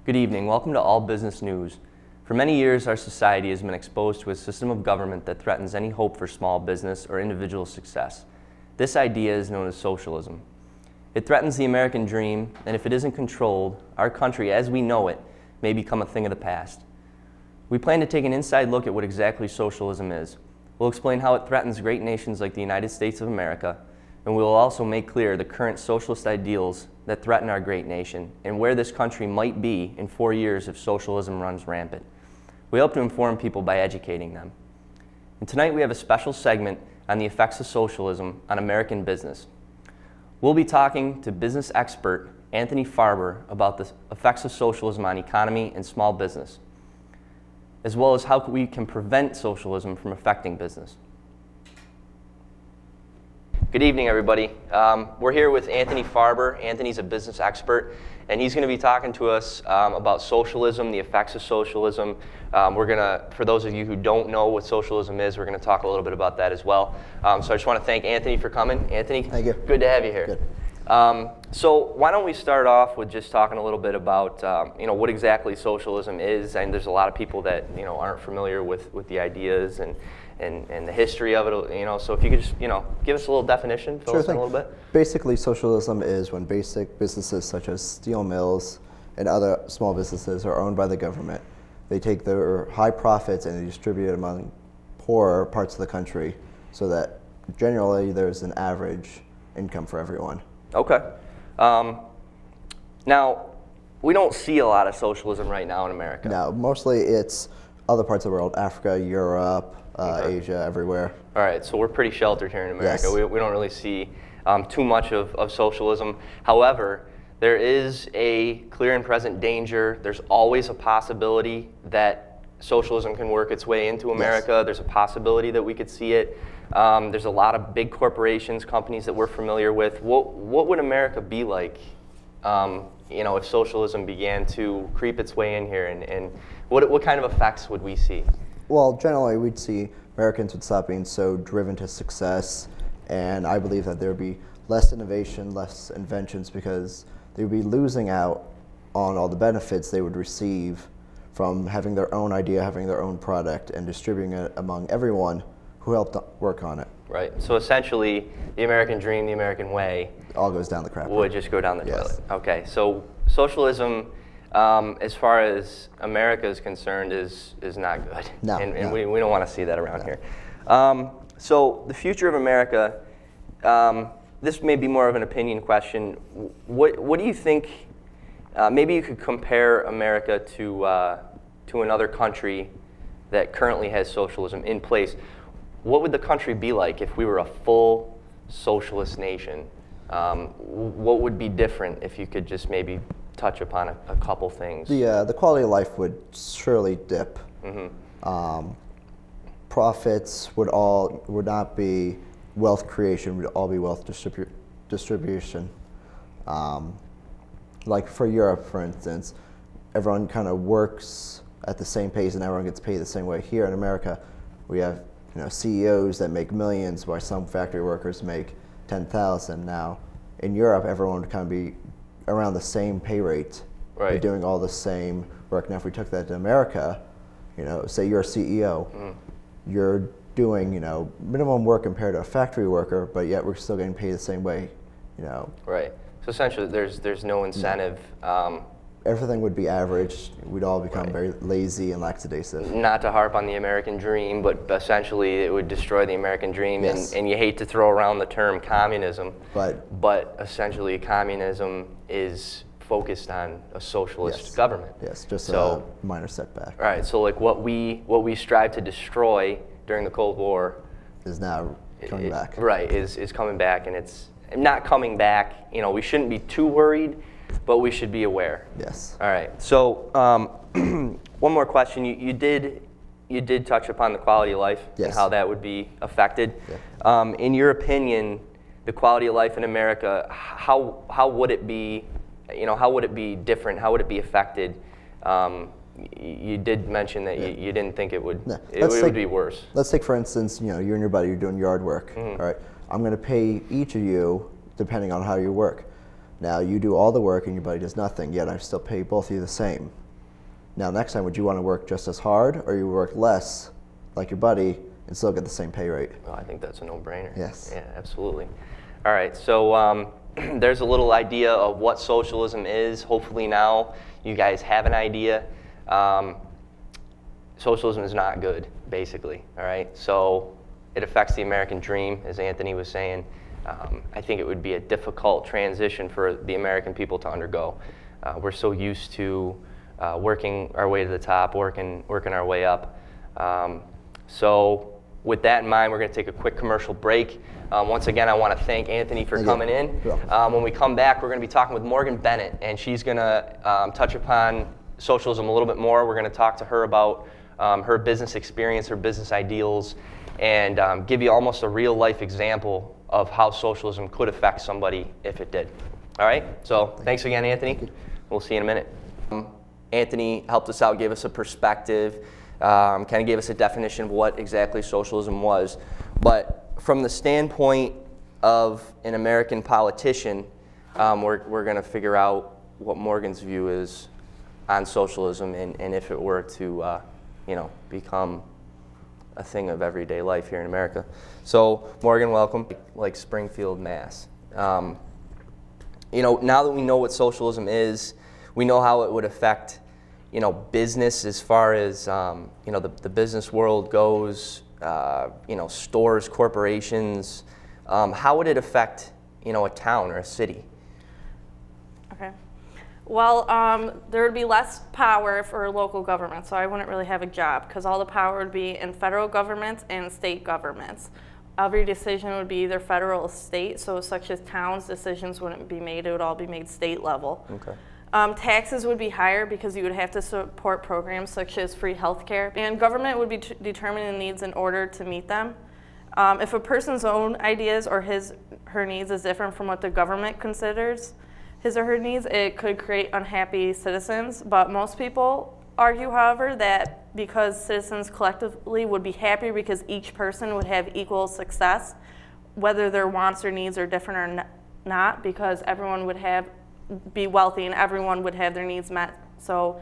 Good evening. Welcome to All Business News. For many years, our society has been exposed to a system of government that threatens any hope for small business or individual success. This idea is known as socialism. It threatens the American dream, and if it isn't controlled, our country as we know it may become a thing of the past. We plan to take an inside look at what exactly socialism is. We'll explain how it threatens great nations like the United States of America, and we will also make clear the current socialist ideals that threaten our great nation and where this country might be in 4 years if socialism runs rampant. We hope to inform people by educating them. And tonight we have a special segment on the effects of socialism on American business. We'll be talking to business expert Anthony Farber about the effects of socialism on economy and small business, as well as how we can prevent socialism from affecting business. Good evening, everybody. We're here with Anthony Farber. Anthony's a business expert, and he's going to be talking to us about socialism, the effects of socialism. For those of you who don't know what socialism is, we're going to talk a little bit about that as well. So I just want to thank Anthony for coming. Anthony, thank you. Good to have you here. Good. So why don't we start off with just talking a little bit about what exactly socialism is, and there's a lot of people that aren't familiar with the ideas and the history of it, so if you could just, give us a little definition, fill us in a little bit. Basically, socialism is when basic businesses such as steel mills and other small businesses are owned by the government. They take their high profits and they distribute it among poorer parts of the country so that generally there's an average income for everyone. Okay. Now, we don't see a lot of socialism right now in America. No, mostly it's other parts of the world, Africa, Europe, Asia, everywhere. All right, so we're pretty sheltered here in America. Yes. We don't really see too much of socialism. However, there is a clear and present danger. There's always a possibility that socialism can work its way into America. Yes. There's a possibility that we could see it. There's a lot of big corporations, companies that we're familiar with. What would America be like if socialism began to creep its way in here, and what kind of effects would we see? Well, generally, we'd see Americans would stop being so driven to success, and I believe that there would be less innovation, less inventions, because they would be losing out on all the benefits they would receive from having their own idea, having their own product, and distributing it among everyone who helped work on it. Right. So essentially, the American dream, the American way, all goes down the crap. Would just go down the Yes. toilet. Okay. So socialism, as far as America is concerned, is not good. No, and no. we don't want to see that around here. So the future of America, this may be more of an opinion question. What do you think? Maybe you could compare America to another country that currently has socialism in place. What would the country be like if we were a full socialist nation? What would be different if you could just maybe touch upon a couple things? The quality of life would surely dip. Mm-hmm. Profits would not be wealth creation, would all be wealth distribution. Like for Europe, for instance, everyone kind of works at the same pace and everyone gets paid the same way. Here in America, we have CEOs that make millions while some factory workers make 10,000. Now, in Europe, everyone would kind of be around the same pay rate. Right. They're doing all the same work. Now, if we took that to America, say you're a CEO, you're doing minimum work compared to a factory worker, but yet we're still getting paid the same way. Right. So essentially, there's no incentive. Everything would be average. We'd all become very lazy and lackadaisical. Not to harp on the American dream, but essentially it would destroy the American dream. Yes. And you hate to throw around the term communism, but essentially communism is focused on a socialist government. Yes, just a minor setback. All right, so like what we strive to destroy during the Cold War is now coming back. Right, is coming back, and it's not coming back. We shouldn't be too worried, but we should be aware. Yes. All right. So one more question. You did touch upon the quality of life and how that would be affected. Yeah. In your opinion, the quality of life in America, how would it be? How would it be different? How would it be affected? You did mention that you didn't think it would. No. It would be worse. Let's take, for instance, you and your buddy, you're doing yard work. All right. I'm going to pay each of you depending on how you work. Now you do all the work and your buddy does nothing, yet I still pay both of you the same. Now next time, would you want to work just as hard, or you work less like your buddy and still get the same pay rate? Well, I think that's a no-brainer. Yes. Yeah, absolutely. All right, so there's a little idea of what socialism is. Hopefully now you guys have an idea. Socialism is not good, basically, all right? So it affects the American dream, as Anthony was saying. I think it would be a difficult transition for the American people to undergo. We're so used to working our way to the top, working our way up. So with that in mind, we're going to take a quick commercial break. Once again, I want to thank Anthony for coming in. When we come back, we're going to be talking with Morgan Bennett, and she's going to touch upon socialism a little bit more. We're going to talk to her about her business experience, her business ideals, and give you almost a real-life example of how socialism could affect somebody if it did. All right? So thanks again, Anthony. We'll see you in a minute. Anthony helped us out, gave us a perspective, kind of gave us a definition of what exactly socialism was. But from the standpoint of an American politician, we're going to figure out what Morgan's view is on socialism and if it were to become a thing of everyday life here in America. So Morgan, welcome. Like Springfield, Mass. Now that we know what socialism is, we know how it would affect business as far as the business world goes, stores, corporations. How would it affect a town or a city? Okay. Well, there would be less power for local government, so I wouldn't really have a job because all the power would be in federal governments and state governments. Every decision would be either federal or state, so such as towns, decisions wouldn't be made, it would all be made state level. Okay. Taxes would be higher because you would have to support programs such as free healthcare, and government would be determining the needs in order to meet them. If a person's own ideas or her needs is different from what the government considers his or her needs, it could create unhappy citizens. But most people argue, however, that because citizens collectively would be happier because each person would have equal success, whether their wants or needs are different or not, because everyone would be wealthy and everyone would have their needs met. So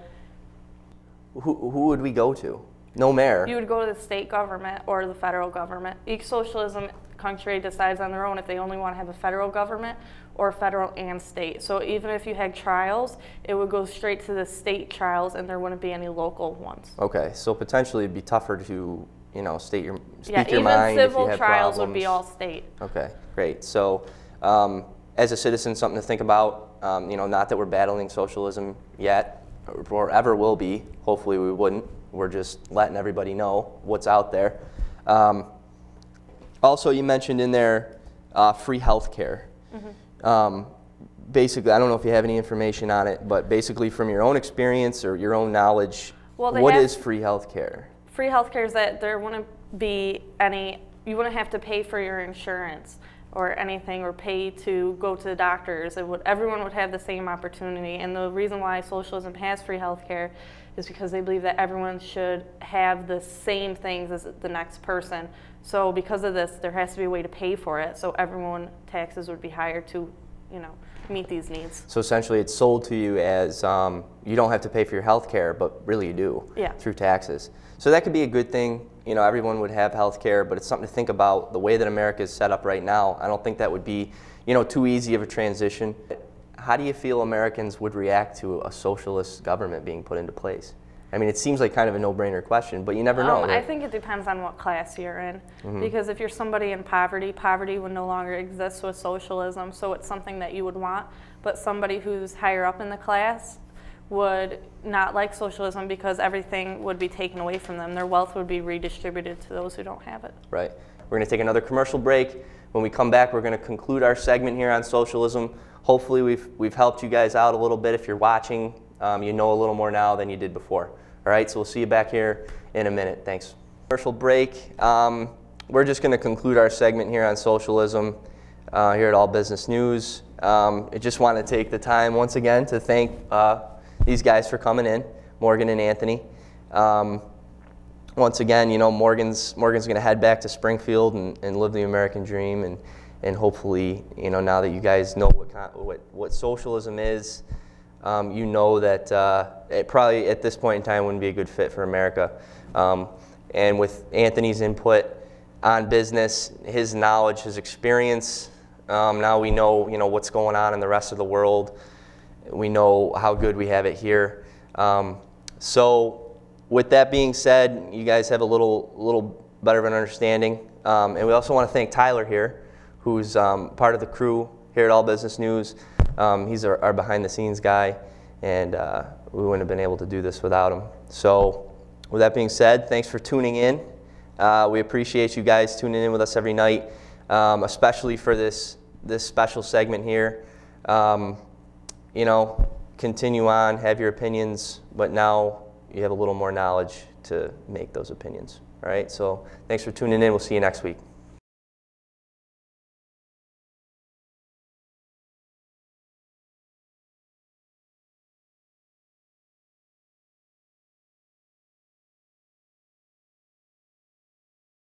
who would we go to? No mayor. You would go to the state government or the federal government. Each socialism country decides on their own if they only want to have a federal government or federal and state. So even if you had trials, it would go straight to the state trials and there wouldn't be any local ones. Okay, so potentially it'd be tougher to speak your mind if you have even civil trials problems. would be all state. Okay, great. So as a citizen, something to think about, not that we're battling socialism yet or ever will be. Hopefully we wouldn't. We're just letting everybody know what's out there. Also, you mentioned in there free health care. Mm-hmm. Basically, I don't know if you have any information on it, but basically from your own experience or your own knowledge, what is free health care? Free health care is that there wouldn't be you wouldn't have to pay for your insurance or anything or pay to go to the doctors. Everyone would have the same opportunity. And the reason why socialism has free health care is because they believe that everyone should have the same things as the next person. So because of this, there has to be a way to pay for it. So taxes would be higher to, meet these needs. So essentially it's sold to you as you don't have to pay for your health care, but really you do through taxes. So that could be a good thing. Everyone would have health care, but it's something to think about. The way that America is set up right now, I don't think that would be, too easy of a transition. How do you feel Americans would react to a socialist government being put into place? I mean, it seems like kind of a no-brainer question, but you never know. I think it depends on what class you're in. Mm-hmm. Because if you're somebody in poverty would no longer exist with socialism, so it's something that you would want. But somebody who's higher up in the class would not like socialism because everything would be taken away from them. Their wealth would be redistributed to those who don't have it. Right. We're going to take another commercial break. When we come back, we're going to conclude our segment here on socialism. Hopefully we've helped you guys out a little bit. If you're watching, you know a little more now than you did before. All right, so we'll see you back here in a minute. Thanks. Commercial break. We're just going to conclude our segment here on socialism here at All Business News. I just want to take the time once again to thank these guys for coming in, Morgan and Anthony. Once again, Morgan's going to head back to Springfield and live the American dream. And and hopefully, you know, now that you guys know what socialism is, you know that it probably at this point in time wouldn't be a good fit for America. And with Anthony's input on business, his knowledge, his experience, now we know, you know, what's going on in the rest of the world. We know how good we have it here. So with that being said, you guys have a little better of an understanding. And we also want to thank Tyler here, who's part of the crew here at All Business News. He's our behind the scenes guy, and we wouldn't have been able to do this without him. So with that being said, thanks for tuning in. We appreciate you guys tuning in with us every night, especially for this special segment here. You know, continue on, have your opinions, but now you have a little more knowledge to make those opinions. All right, so thanks for tuning in. We'll see you next week.